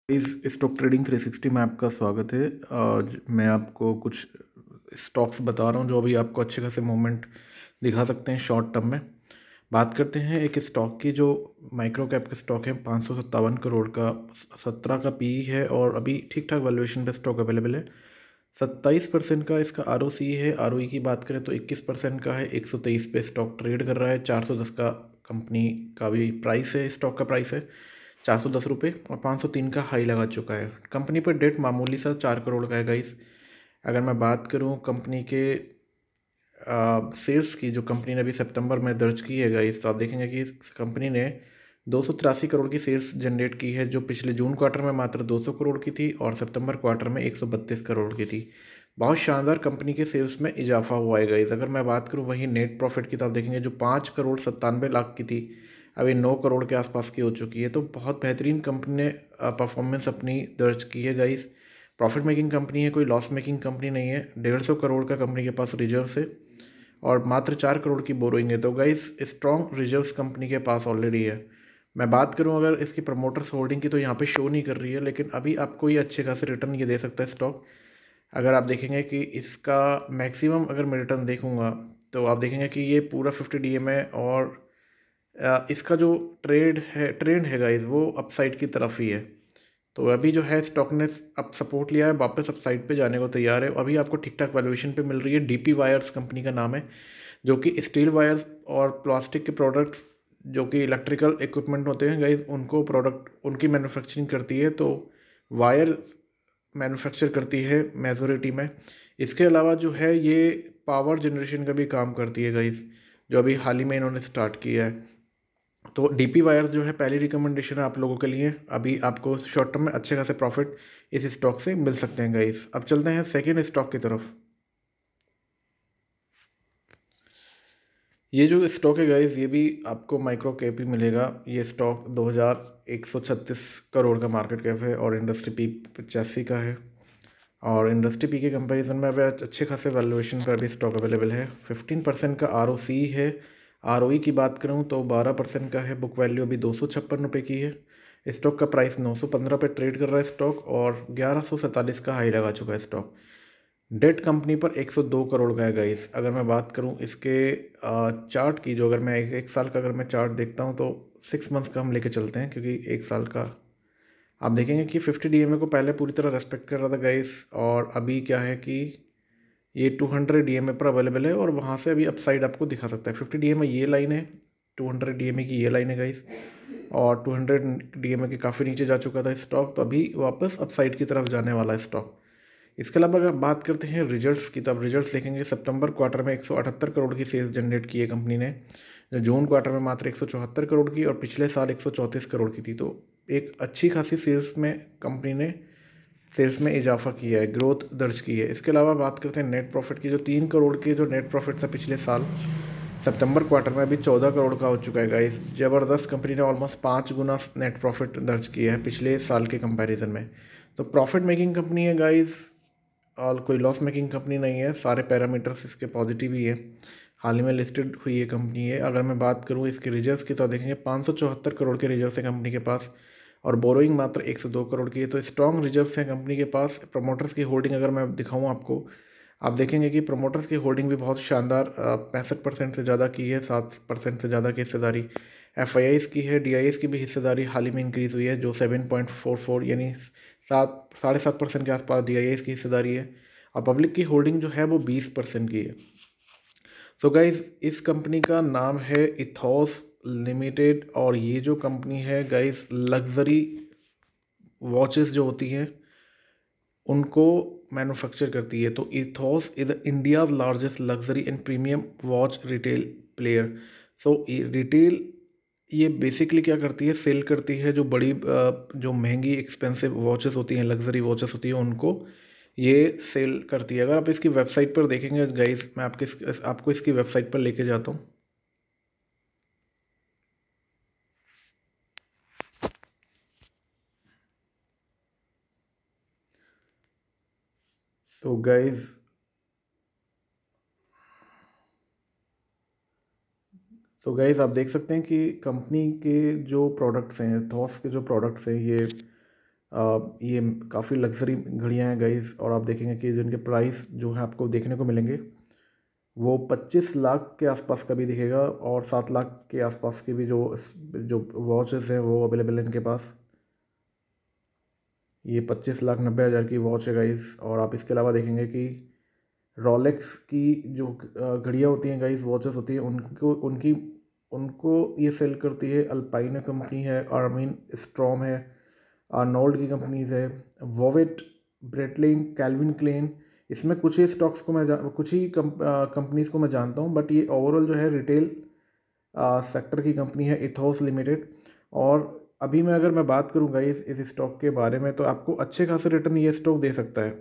इस stock trading 360 में आपका स्वागत है। आज मैं आपको कुछ स्टॉक्स बता रहा हूं जो अभी आपको अच्छे खासे मूवमेंट दिखा सकते हैं शॉर्ट टर्म में। बात करते हैं एक स्टॉक की जो माइक्रो कैप का स्टॉक है, 557 करोड़ का, 17 का पी है और अभी ठीक ठाक वैल्यूएशन पे स्टॉक अवेलेबल है। 27% का इसका आर है। आर की बात करें तो 21% का है। 123 पे स्टॉक ट्रेड कर रहा है। 410 का कंपनी का भी प्राइस है, स्टॉक का प्राइस है 410 रुपये और 503 का हाई लगा चुका है। कंपनी पर डेट मामूली सा 4 करोड़ का है गाइस। अगर मैं बात करूं कंपनी के सेल्स की, जो कंपनी ने अभी सितंबर में दर्ज की है गाइस, तो आप देखेंगे कि कंपनी ने 283 करोड़ की सेल्स जनरेट की है, जो पिछले जून क्वार्टर में मात्र 200 करोड़ की थी और सितंबर क्वार्टर में 132 करोड़ की थी। बहुत शानदार कंपनी के सेल्स में इजाफा हुआ है गाइस। अगर मैं बात करूं वहीं नेट प्रॉफिट की, तो आप देखेंगे जो 5 करोड़ 97 लाख की थी अभी 9 करोड़ के आसपास की हो चुकी है। तो बहुत बेहतरीन कंपनी ने परफॉर्मेंस अपनी दर्ज की है गाइस। प्रॉफिट मेकिंग कंपनी है, कोई लॉस मेकिंग कंपनी नहीं है। 150 करोड़ का कंपनी के पास रिजर्व है और मात्र 4 करोड़ की बोरोइंग है। तो गाइस स्ट्रॉन्ग रिजर्व्स कंपनी के पास ऑलरेडी है। मैं बात करूं अगर इसकी प्रमोटर्स होल्डिंग की, तो यहाँ पे शो नहीं कर रही है, लेकिन अभी आपको ये अच्छे खासे रिटर्न ये दे सकता है स्टॉक। अगर आप देखेंगे कि इसका मैक्सिमम अगर मैं रिटर्न देखूंगा, तो आप देखेंगे कि ये पूरा 50 DM है और इसका जो ट्रेंड है गाइस, वो अपसाइड की तरफ ही है। तो अभी जो है स्टॉक ने अब सपोर्ट लिया है, वापस अपसाइड पे जाने को तैयार है। अभी आपको ठीक ठाक वैल्यूएशन पे मिल रही है। डीपी वायर्स कंपनी का नाम है, जो कि स्टील वायर्स और प्लास्टिक के प्रोडक्ट्स, जो कि इलेक्ट्रिकल इक्विपमेंट होते हैं गाइस, उनको प्रोडक्ट उनकी मैन्युफैक्चरिंग करती है। तो वायर मैन्युफैक्चर करती है मेजोरिटी में। इसके अलावा जो है ये पावर जनरेशन का भी काम करती है गाइस, जो अभी हाल ही में इन्होंने स्टार्ट किया है। तो डीपी वायर्स जो है पहली रिकमेंडेशन है आप लोगों के लिए। अभी आपको शॉर्ट टर्म में अच्छे खासे प्रॉफिट इस स्टॉक से मिल सकते हैं गाइस। अब चलते हैं सेकेंड स्टॉक की तरफ। ये जो स्टॉक है गाइस, ये भी आपको माइक्रो कैप ही मिलेगा। ये स्टॉक 2136 करोड़ का मार्केट कैप है और इंडस्ट्री पी 85 का है। और इंडस्ट्री पी के कंपैरिजन में अभी अच्छे खासे वैल्यूएशन पर भी स्टॉक अवेलेबल है। 15% का आर है। आर की बात करूं तो 12% का है। बुक वैल्यू अभी 256 रुपये की है। स्टॉक का प्राइस 915 पे ट्रेड कर रहा है स्टॉक और 1147 का हाई लगा चुका है स्टॉक। डेट कंपनी पर 102 करोड़ का है गाइस। अगर मैं बात करूं इसके चार्ट की, जो अगर मैं एक साल का अगर मैं चार्ट देखता हूं, तो 6 मंथ्स का हम लेके चलते हैं, क्योंकि एक साल का आप देखेंगे कि 50 DM को पहले पूरी तरह रेस्पेक्ट कर रहा था गाइस, और अभी क्या है कि ये 200 DM पर अवेलेबल है और वहाँ से अभी अपसाइड आपको दिखा सकता है। 50 DM ये लाइन है, 200 DM की ये लाइन है गाइस, और 200 DM के काफ़ी नीचे जा चुका था स्टॉक, तो अभी वापस अपसाइड की तरफ जाने वाला है स्टॉक। इसके अलावा अगर बात करते हैं रिजल्ट्स की, तो अब रिजल्ट्स देखेंगे सितंबर क्वार्टर में 178 करोड़ की सेल्स जनरेट की है कंपनी ने, जो जून क्वार्टर में मात्र 174 करोड़ की और पिछले साल 134 करोड़ की थी। तो एक अच्छी खासी सेल्स में कंपनी ने सेल्स में इजाफा किया है, ग्रोथ दर्ज की है। इसके अलावा बात करते हैं नेट प्रॉफिट की, जो 3 करोड़ के जो नेट प्रॉफिट था पिछले साल सितंबर क्वार्टर में, अभी 14 करोड़ का हो चुका है गाइस। ज़बरदस्त, कंपनी ने ऑलमोस्ट 5 गुना नेट प्रॉफिट दर्ज किया है पिछले साल के कंपैरिजन में। तो प्रॉफिट मेकिंग कंपनी है गाइस और कोई लॉस मेकिंग कंपनी नहीं है। सारे पैरामीटर्स इसके पॉजिटिव ही है। हाल ही में लिस्टेड हुई ये कंपनी है। अगर मैं बात करूँ इसके रिजर्व्स की, तो देखेंगे 574 करोड़ के रिजर्व्स है कंपनी के पास और बोरोइंग मात्र 102 करोड़ की है। तो स्ट्रॉन्ग रिजर्व्स हैं कंपनी के पास। प्रमोटर्स की होल्डिंग अगर मैं दिखाऊँ आपको, आप देखेंगे कि प्रमोटर्स की होल्डिंग भी बहुत शानदार 65% से ज़्यादा की है। 7% से ज़्यादा की हिस्सेदारी एफ की है। डी की भी हिस्सेदारी हाल ही में इंक्रीज़ हुई है, जो 7.44 यानी 7.5% के आसपास डी की हिस्सेदारी है। और पब्लिक की होल्डिंग जो है वो 20% की है। सो गाइज इस कंपनी का नाम है इथॉस लिमिटेड और ये जो कंपनी है गाइज लग्जरी वॉचेस जो होती हैं उनको मैन्युफैक्चर करती है। तो ethos is India's largest luxury and premium watch retail player. So retail ये बेसिकली क्या करती है, सेल करती है जो बड़ी जो महंगी एक्सपेंसिव वॉचेस होती हैं, लग्जरी वॉचेस होती हैं, उनको ये सेल करती है। अगर आप इसकी वेबसाइट पर देखेंगे गाइस, मैं आपको इसकी वेबसाइट पर लेके जाता हूँ। तो गाइस आप देख सकते हैं कि कंपनी के जो प्रोडक्ट्स हैं, थॉस के जो प्रोडक्ट्स हैं, ये ये काफ़ी लग्जरी घड़ियाँ हैं गाइस, और आप देखेंगे कि जिनके प्राइस जो है आपको देखने को मिलेंगे वो 25 लाख के आसपास का भी दिखेगा, और 7 लाख के आसपास की भी जो वॉचेस हैं वो अवेलेबल हैं इनके पास। ये 25,90,000 की वॉच है गाइस। और आप इसके अलावा देखेंगे कि रोलेक्स की जो घड़ियाँ होती हैं गाइस, वॉचेस होती हैं, उनको ये सेल करती है अल्पाइना कंपनी है, आर्मिन स्ट्रॉम है, आर्नोल्ड की कंपनीज है, वोवेट, ब्रेटलिंग, कैल्विन क्लेन। इसमें कुछ ही स्टॉक्स को कुछ ही कंपनीज़ को मैं जानता हूँ, बट ये ओवरऑल जो है रिटेल सेक्टर की कंपनी है इथोस लिमिटेड। और अभी अगर मैं बात करूँगा इस स्टॉक के बारे में, तो आपको अच्छे खासे रिटर्न ये स्टॉक दे सकता है।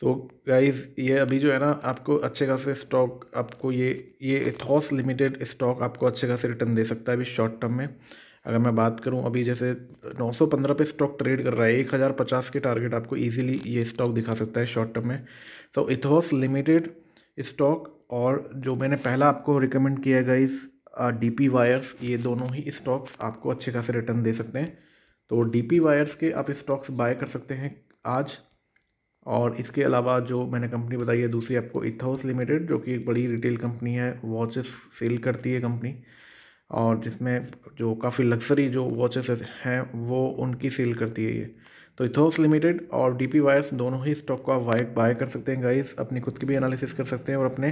सो गाइस, ये अभी जो है ना, आपको अच्छे खासे स्टॉक, आपको ये इथोस लिमिटेड स्टॉक आपको अच्छे खासे रिटर्न दे सकता है अभी शॉर्ट टर्म में। अगर मैं बात करूं, अभी जैसे 915 पे स्टॉक ट्रेड कर रहा है, 1050 के टारगेट आपको इजीली ये स्टॉक दिखा सकता है शॉर्ट टर्म में। तो इथोस लिमिटेड स्टॉक, और जो मैंने पहला आपको रिकमेंड किया है गाइस, डीपी वायर्स, ये दोनों ही स्टॉक्स आपको अच्छे खासे रिटर्न दे सकते हैं। तो डीपी वायर्स के आप स्टॉक्स बाय कर सकते हैं आज। और इसके अलावा जो मैंने कंपनी बताई है दूसरी आपको, इथोस लिमिटेड, जो कि एक बड़ी रिटेल कंपनी है, वॉचेस सेल करती है कंपनी, और जिसमें जो काफ़ी लग्जरी जो वॉचेस हैं वो उनकी सेल करती है ये। तो इथोस लिमिटेड और डीपी वायर्स दोनों ही स्टॉक को आप बाय कर सकते हैं गाइस। अपनी खुद की भी एनालिसिस कर सकते हैं और अपने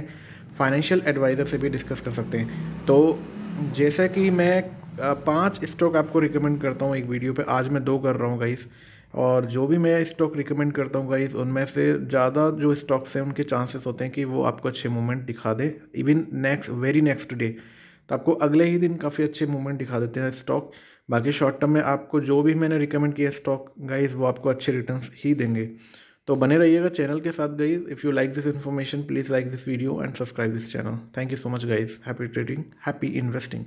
फाइनेंशियल एडवाइज़र से भी डिस्कस कर सकते हैं। तो जैसा कि मैं 5 स्टॉक आपको रिकमेंड करता हूँ एक वीडियो पे, आज मैं 2 कर रहा हूँ गाइस। और जो भी मैं स्टॉक रिकमेंड करता हूँ गाइस, उनमें से ज़्यादा जो स्टॉक्स हैं उनके चांसेस होते हैं कि वो आपको अच्छे मूवमेंट दिखा दें, इवन वेरी नेक्स्ट डे। तो आपको अगले ही दिन काफ़ी अच्छे मूवमेंट दिखा देते हैं स्टॉक। बाकी शॉर्ट टर्म में आपको जो भी मैंने रिकमेंड किया स्टॉक गाइस, वो आपको अच्छे रिटर्न्स ही देंगे। तो बने रहिएगा चैनल के साथ guys. If you like this information, please like this video and subscribe this channel. Thank you so much guys. Happy trading, happy investing.